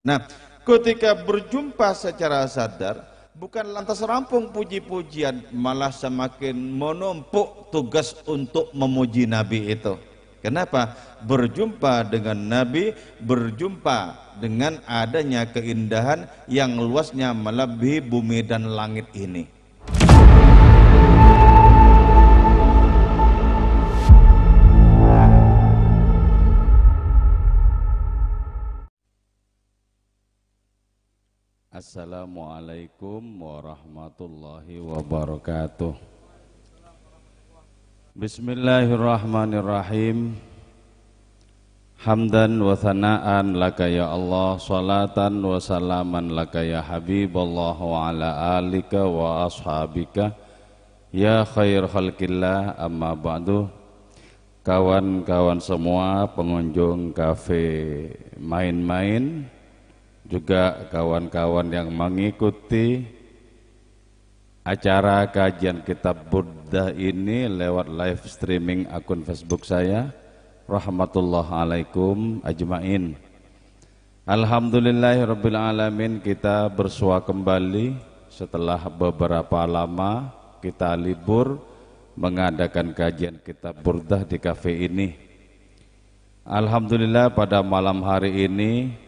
Nah, ketika berjumpa secara sadar, bukan lantas rampung puji-pujian, malah semakin menumpuk tugas untuk memuji Nabi itu. Kenapa? Berjumpa dengan Nabi, berjumpa dengan adanya keindahan yang luasnya melebihi bumi dan langit ini. Assalamualaikum warahmatullahi wabarakatuh. Bismillahirrahmanirrahim. Hamdan wa thana'an laka ya Allah, salatan wa salaman laka ya Habiballah wa ala alika wa ashabika ya khair khalqillah, amma ba'du. Kawan-kawan semua pengunjung kafe main-main, juga kawan-kawan yang mengikuti acara kajian kitab Burdah ini lewat live streaming akun Facebook saya, rahmatullah-alaikum ajmain. Alhamdulillahirabbil alamin, kita bersua kembali setelah beberapa lama kita libur mengadakan kajian kitab Burdah di kafe ini. Alhamdulillah pada malam hari ini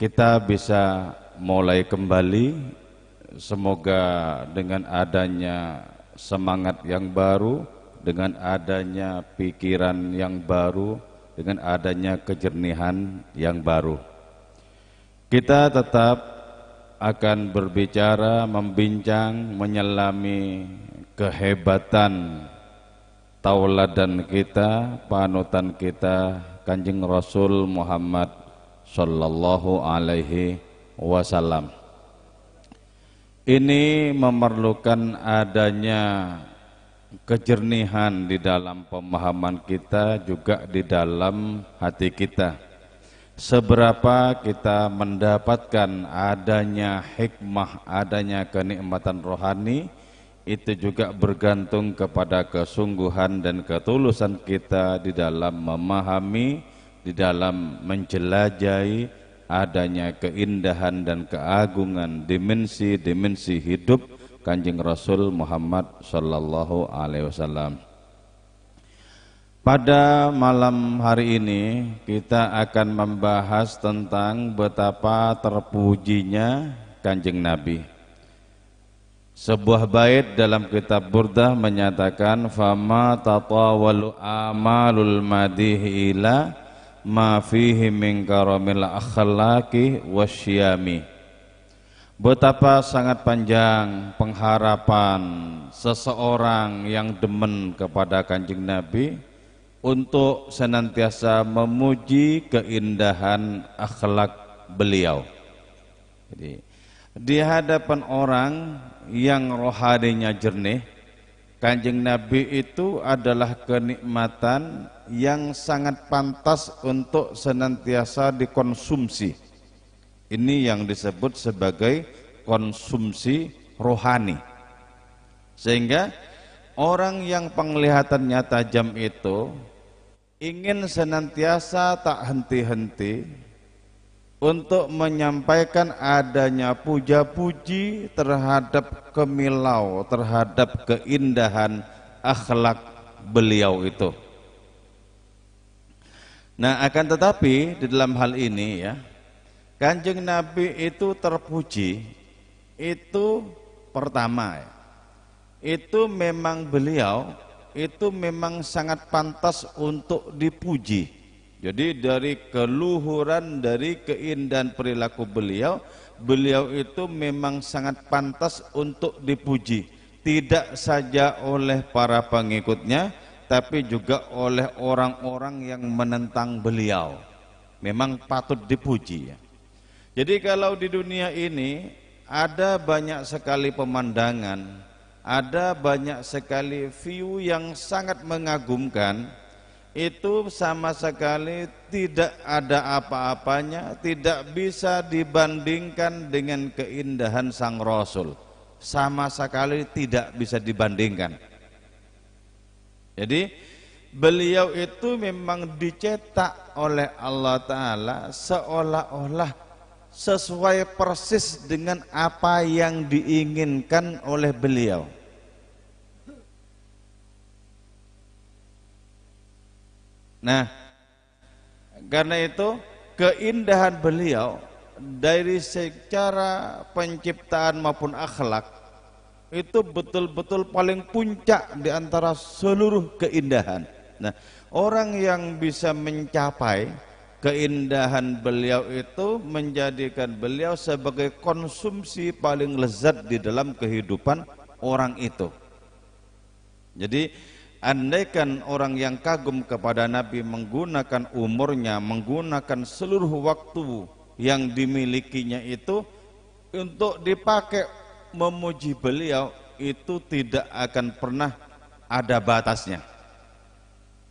kita bisa mulai kembali, semoga dengan adanya semangat yang baru, dengan adanya pikiran yang baru, dengan adanya kejernihan yang baru, kita tetap akan berbicara, membincang, menyelami kehebatan tauladan kita, panutan kita, Kanjeng Rasul Muhammad Sallallahu alaihi wasallam. Ini memerlukan adanya kejernihan di dalam pemahaman kita, juga di dalam hati kita. Seberapa kita mendapatkan adanya hikmah, adanya kenikmatan rohani, itu juga bergantung kepada kesungguhan dan ketulusan kita di dalam memahami, di dalam menjelajahi adanya keindahan dan keagungan dimensi-dimensi hidup Kanjeng Rasul Muhammad Sallallahu alaihi wasallam. Pada malam hari ini kita akan membahas tentang betapa terpujinya Kanjeng Nabi. Sebuah bait dalam kitab Burdah menyatakan, fama tatawalu amalul madihi ila ma fihi min karamil akhlaqi wasyami. Betapa sangat panjang pengharapan seseorang yang demen kepada Kanjeng Nabi untuk senantiasa memuji keindahan akhlak beliau. Jadi di hadapan orang yang rohaninya jernih, Kanjeng Nabi itu adalah kenikmatan yang sangat pantas untuk senantiasa dikonsumsi. Ini yang disebut sebagai konsumsi rohani. Sehingga orang yang penglihatannya tajam itu ingin senantiasa tak henti-henti untuk menyampaikan adanya puja-puji terhadap kemilau, terhadap keindahan akhlak beliau itu. Nah, akan tetapi di dalam hal ini ya, Kanjeng Nabi itu terpuji, itu pertama ya, itu memang beliau itu memang sangat pantas untuk dipuji. Jadi dari keluhuran, dari keindahan perilaku beliau, beliau itu memang sangat pantas untuk dipuji. Tidak saja oleh para pengikutnya, tapi juga oleh orang-orang yang menentang beliau. Memang patut dipuji ya. Jadi kalau di dunia ini ada banyak sekali pemandangan, ada banyak sekali view yang sangat mengagumkan, itu sama sekali tidak ada apa-apanya, tidak bisa dibandingkan dengan keindahan Sang Rasul. Sama sekali tidak bisa dibandingkan. Jadi beliau itu memang dicetak oleh Allah Ta'ala seolah-olah sesuai persis dengan apa yang diinginkan oleh beliau. Nah, karena itu keindahan beliau dari secara penciptaan maupun akhlak itu betul-betul paling puncak di antara seluruh keindahan. Nah, orang yang bisa mencapai keindahan beliau itu menjadikan beliau sebagai konsumsi paling lezat di dalam kehidupan orang itu. Jadi andaikan orang yang kagum kepada Nabi menggunakan umurnya, menggunakan seluruh waktu yang dimilikinya itu untuk dipakai memuji beliau, itu tidak akan pernah ada batasnya.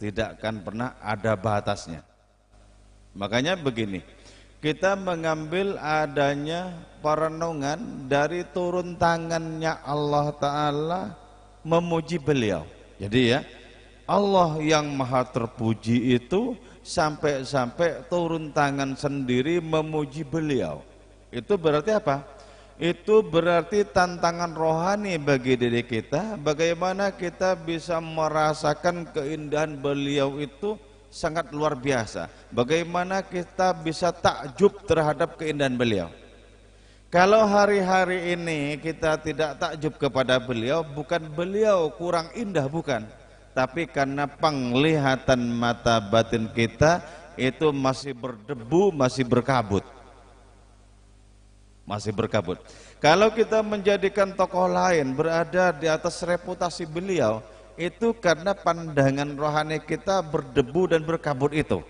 Tidak akan pernah ada batasnya. Makanya begini, kita mengambil adanya perenungan dari turun tangannya Allah Ta'ala memuji beliau. Jadi ya, Allah yang maha terpuji itu sampai-sampai turun tangan sendiri memuji beliau. Itu berarti apa? Itu berarti tantangan rohani bagi diri kita, bagaimana kita bisa merasakan keindahan beliau itu sangat luar biasa. Bagaimana kita bisa takjub terhadap keindahan beliau. Kalau hari-hari ini kita tidak takjub kepada beliau, bukan beliau kurang indah, bukan, tapi karena penglihatan mata batin kita itu masih berdebu, masih berkabut. Masih berkabut. Kalau kita menjadikan tokoh lain berada di atas reputasi beliau, itu karena pandangan rohani kita berdebu dan berkabut itu.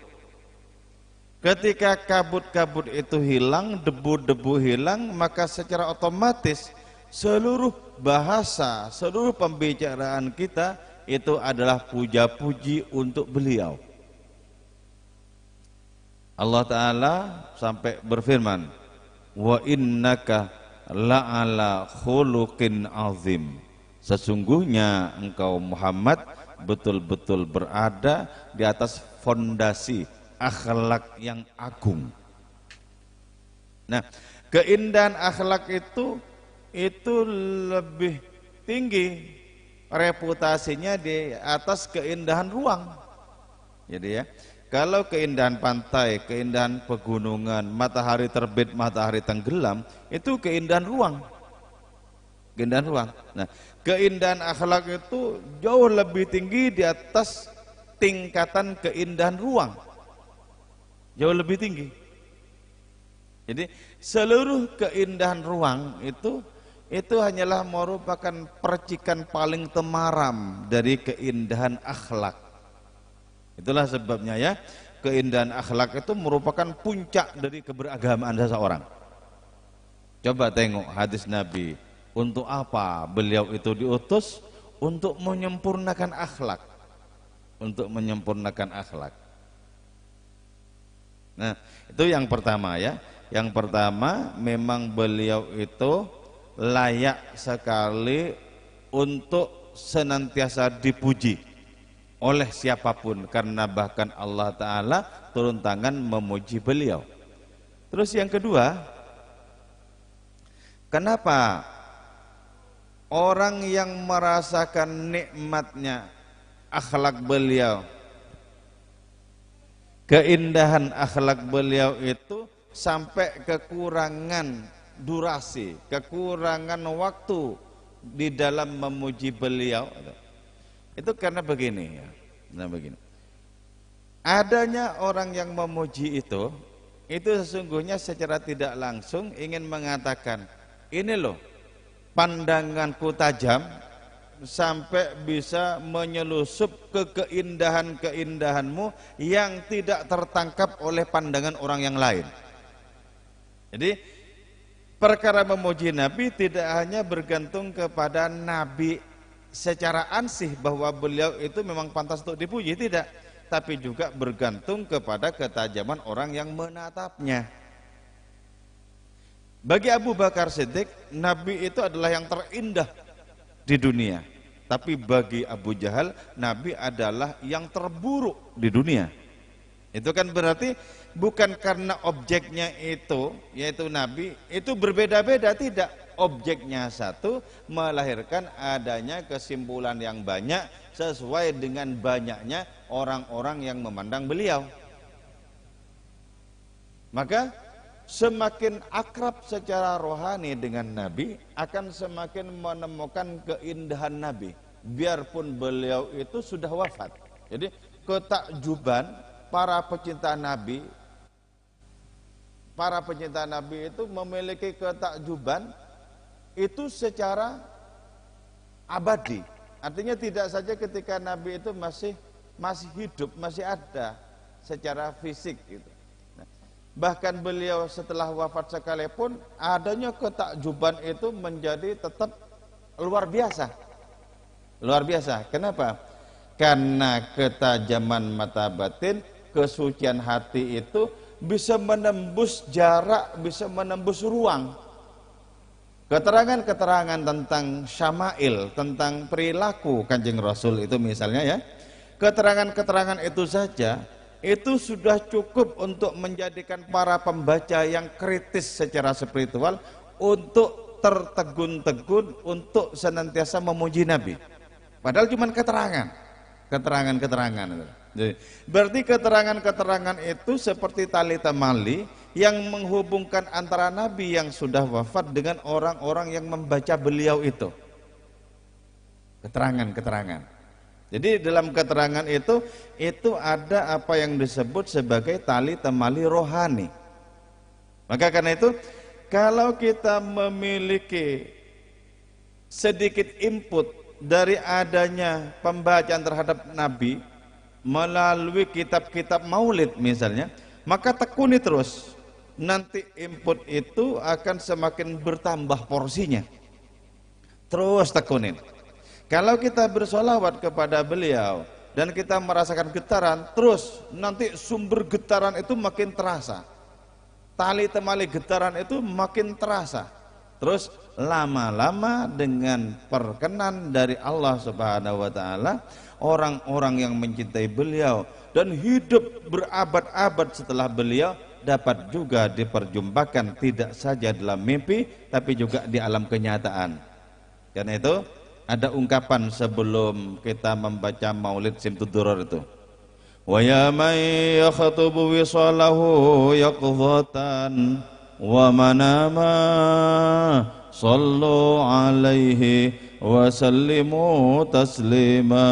Ketika kabut-kabut itu hilang, debu-debu hilang, maka secara otomatis seluruh bahasa, seluruh pembicaraan kita itu adalah puja-puji untuk beliau. Allah Ta'ala sampai berfirman, wa innaka la'ala khuluqin azim. Sesungguhnya engkau Muhammad betul-betul berada di atas fondasi akhlak yang agung. Nah, keindahan akhlak itu lebih tinggi reputasinya di atas keindahan ruang. Jadi ya, kalau keindahan pantai, keindahan pegunungan, matahari terbit, matahari tenggelam, itu keindahan ruang. Keindahan ruang. Nah, keindahan akhlak itu jauh lebih tinggi di atas tingkatan keindahan ruang. Jauh lebih tinggi. Jadi seluruh keindahan ruang itu hanyalah merupakan percikan paling temaram dari keindahan akhlak. Itulah sebabnya ya, keindahan akhlak itu merupakan puncak dari keberagamaan seseorang. Coba tengok hadis Nabi, untuk apa beliau itu diutus? Untuk menyempurnakan akhlak. Untuk menyempurnakan akhlak. Nah, itu yang pertama ya. Yang pertama, memang beliau itu layak sekali untuk senantiasa dipuji oleh siapapun, karena bahkan Allah Ta'ala turun tangan memuji beliau. Terus yang kedua, kenapa orang yang merasakan nikmatnya akhlak beliau, keindahan akhlak beliau itu sampai kekurangan durasi, kekurangan waktu di dalam memuji beliau, itu karena begini ya. Nah, begini. Adanya orang yang memuji itu sesungguhnya secara tidak langsung ingin mengatakan, ini loh pandanganku tajam sampai bisa menyelusup ke keindahan-keindahanmu yang tidak tertangkap oleh pandangan orang yang lain. Jadi perkara memuji Nabi tidak hanya bergantung kepada Nabi secara ansih bahwa beliau itu memang pantas untuk dipuji, tidak, tapi juga bergantung kepada ketajaman orang yang menatapnya. Bagi Abu Bakar Siddiq, Nabi itu adalah yang terindah di dunia. Tapi bagi Abu Jahal, Nabi adalah yang terburuk di dunia. Itu kan berarti bukan karena objeknya itu, yaitu Nabi, itu berbeda-beda, tidak. Objeknya satu, melahirkan adanya kesimpulan yang banyak sesuai dengan banyaknya orang-orang yang memandang beliau. Maka semakin akrab secara rohani dengan Nabi, akan semakin menemukan keindahan Nabi, biarpun beliau itu sudah wafat. Jadi ketakjuban para pecinta Nabi itu memiliki ketakjuban itu secara abadi. Artinya tidak saja ketika Nabi itu masih hidup, masih ada secara fisik gitu. Bahkan beliau setelah wafat sekalipun, adanya ketakjuban itu menjadi tetap luar biasa. Luar biasa. Kenapa? Karena ketajaman mata batin, kesucian hati itu bisa menembus jarak, bisa menembus ruang. Keterangan-keterangan tentang syama'il, tentang perilaku Kanjeng Rasul itu misalnya ya, keterangan-keterangan itu saja itu sudah cukup untuk menjadikan para pembaca yang kritis secara spiritual untuk tertegun-tegun untuk senantiasa memuji Nabi. Padahal cuma keterangan-keterangan. Jadi, berarti keterangan-keterangan itu seperti tali temali yang menghubungkan antara Nabi yang sudah wafat dengan orang-orang yang membaca beliau itu. Keterangan-keterangan. Jadi dalam keterangan itu ada apa yang disebut sebagai tali temali rohani. Maka karena itu, kalau kita memiliki sedikit input dari adanya pembacaan terhadap Nabi melalui kitab-kitab maulid misalnya, maka tekuni terus. Nanti input itu akan semakin bertambah porsinya. Terus tekunin. Kalau kita bersolawat kepada beliau dan kita merasakan getaran, terus nanti sumber getaran itu makin terasa. Tali temali getaran itu makin terasa. Terus lama-lama dengan perkenan dari Allah Subhanahu wa taala, orang-orang yang mencintai beliau dan hidup berabad-abad setelah beliau dapat juga diperjumpakan tidak saja dalam mimpi tapi juga di alam kenyataan. Karena itu ada ungkapan sebelum kita membaca Maulid Simtud Duror itu. Wa ya man yakhutubu wisalahu yaqdhatan wa manama sallu alaihi wa sallimu taslima.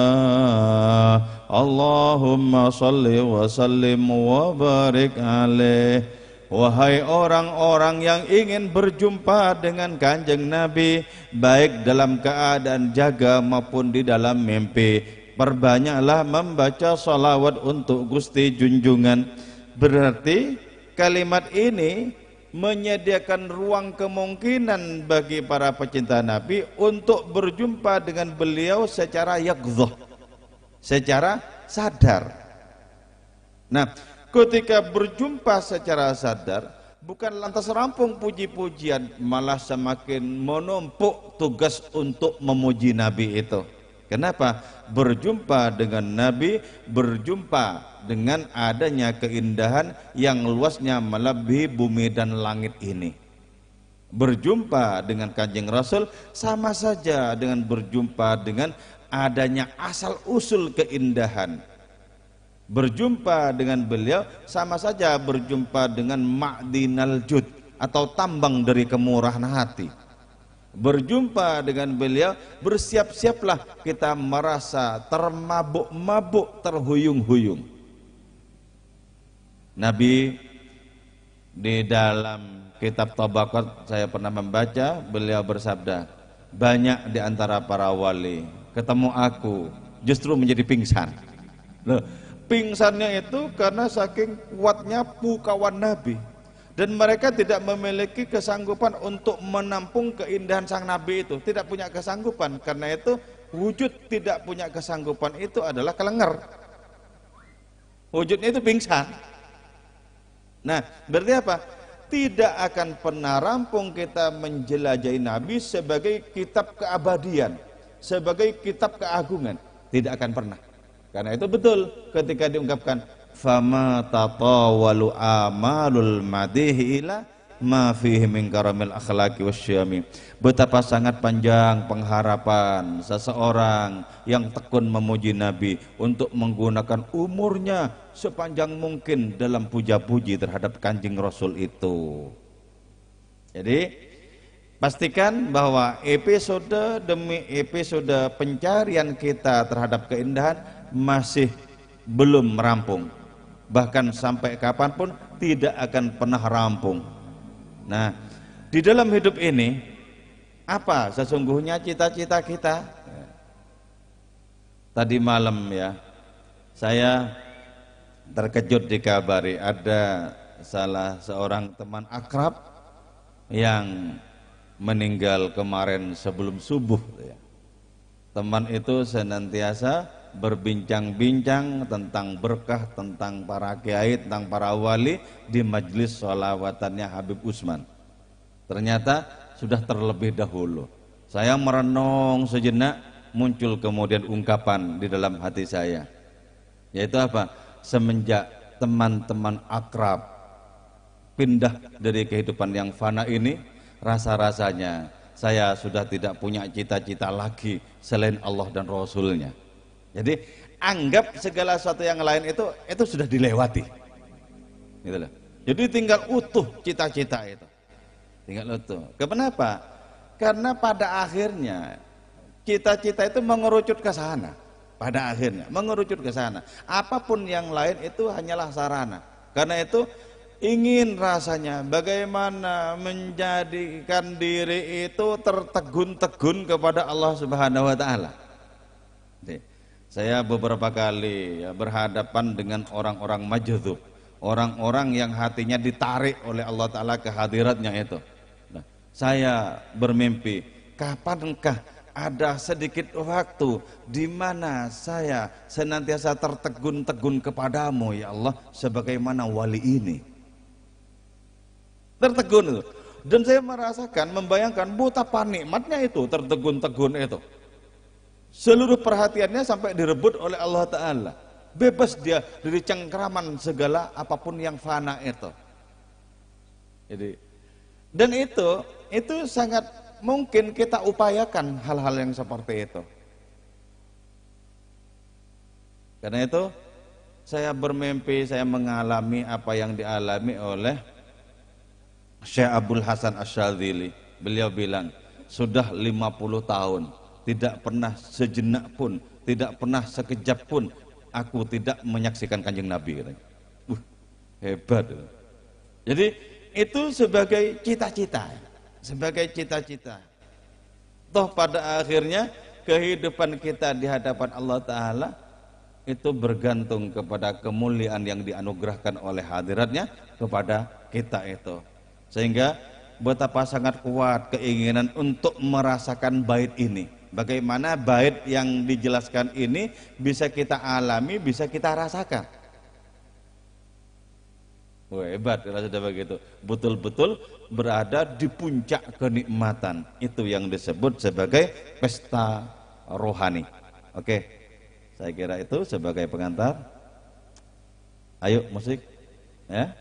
Allahumma salli wa sallim wa barik alaihi. Wahai orang-orang yang ingin berjumpa dengan Kanjeng Nabi, baik dalam keadaan jaga maupun di dalam mimpi, perbanyaklah membaca salawat untuk Gusti junjungan. Berarti kalimat ini menyediakan ruang kemungkinan bagi para pecinta Nabi untuk berjumpa dengan beliau secara yaqdhah, secara sadar. Nah, ketika berjumpa secara sadar, bukan lantas rampung puji-pujian, malah semakin menumpuk tugas untuk memuji Nabi itu. Kenapa? Berjumpa dengan Nabi, berjumpa dengan adanya keindahan yang luasnya melebihi bumi dan langit ini. Berjumpa dengan Kanjeng Rasul sama saja dengan berjumpa dengan adanya asal usul keindahan. Berjumpa dengan beliau sama saja berjumpa dengan ma'dinal jud atau tambang dari kemurahan hati. Berjumpa dengan beliau, bersiap-siaplah kita merasa termabuk-mabuk, terhuyung-huyung. Nabi di dalam kitab Tabaqat saya pernah membaca, beliau bersabda, banyak di antara para wali ketemu aku justru menjadi pingsan. Loh, pingsannya itu karena saking kuatnya pukawan Nabi, dan mereka tidak memiliki kesanggupan untuk menampung keindahan sang Nabi itu, tidak punya kesanggupan. Karena itu wujud tidak punya kesanggupan itu adalah kelenger, wujudnya itu pingsan. Nah, berarti apa? Tidak akan pernah rampung kita menjelajahi Nabi sebagai kitab keabadian, sebagai kitab keagungan, tidak akan pernah. Karena itu betul ketika diungkapkan fama tatawalu amalul madihi ila ma fihi min karamil akhlaqi wasyami. Betapa sangat panjang pengharapan seseorang yang tekun memuji Nabi untuk menggunakan umurnya sepanjang mungkin dalam puja-puji terhadap Kanjeng Rasul itu. Jadi pastikan bahwa episode demi episode pencarian kita terhadap keindahan masih belum merampung. Bahkan sampai kapanpun tidak akan pernah rampung. Nah, di dalam hidup ini apa sesungguhnya cita-cita kita? Tadi malam ya, saya terkejut dikabari ada salah seorang teman akrab yang meninggal kemarin sebelum subuh ya. Teman itu senantiasa berbincang-bincang tentang berkah, tentang para kiai, tentang para wali di majelis sholawatannya Habib Usman. Ternyata sudah terlebih dahulu. Saya merenung sejenak, muncul kemudian ungkapan di dalam hati saya, yaitu apa? Semenjak teman-teman akrab pindah dari kehidupan yang fana ini, rasa-rasanya saya sudah tidak punya cita-cita lagi selain Allah dan Rasulnya. Jadi anggap segala sesuatu yang lain itu sudah dilewati, gitu loh. Jadi tinggal utuh cita-cita itu, tinggal utuh. Kenapa? Karena pada akhirnya cita-cita itu mengerucut ke sana. Pada akhirnya mengerucut ke sana. Apapun yang lain itu hanyalah sarana. Karena itu ingin rasanya bagaimana menjadikan diri itu tertegun-tegun kepada Allah Subhanahu wa taala. Saya beberapa kali ya, berhadapan dengan orang-orang majdzub, orang-orang yang hatinya ditarik oleh Allah Ta'ala ke hadiratnya itu. Nah, saya bermimpi, kapankah ada sedikit waktu di mana saya senantiasa tertegun-tegun kepadamu ya Allah sebagaimana wali ini. Tertegun itu. Dan saya merasakan, membayangkan betapa nikmatnya itu tertegun-tegun itu. Seluruh perhatiannya sampai direbut oleh Allah Ta'ala. Bebas dia dari cengkraman segala apapun yang fana itu. Jadi, dan itu sangat mungkin kita upayakan hal-hal yang seperti itu. Karena itu saya bermimpi, saya mengalami apa yang dialami oleh Syekh Abdul Hasan Asyadzili. Beliau bilang, sudah 50 tahun tidak pernah sejenak pun, tidak pernah sekejap pun aku tidak menyaksikan Kanjeng Nabi. Hebat. Jadi itu sebagai cita-cita, sebagai cita-cita. Toh pada akhirnya kehidupan kita di hadapan Allah Ta'ala itu bergantung kepada kemuliaan yang dianugerahkan oleh hadiratnya kepada kita itu. Sehingga betapa sangat kuat keinginan untuk merasakan bait ini. Bagaimana bait yang dijelaskan ini bisa kita alami, bisa kita rasakan. Wah, hebat kalau sudah begitu. Betul-betul berada di puncak kenikmatan. Itu yang disebut sebagai pesta rohani. Oke, saya kira itu sebagai pengantar. Ayo musik, ya.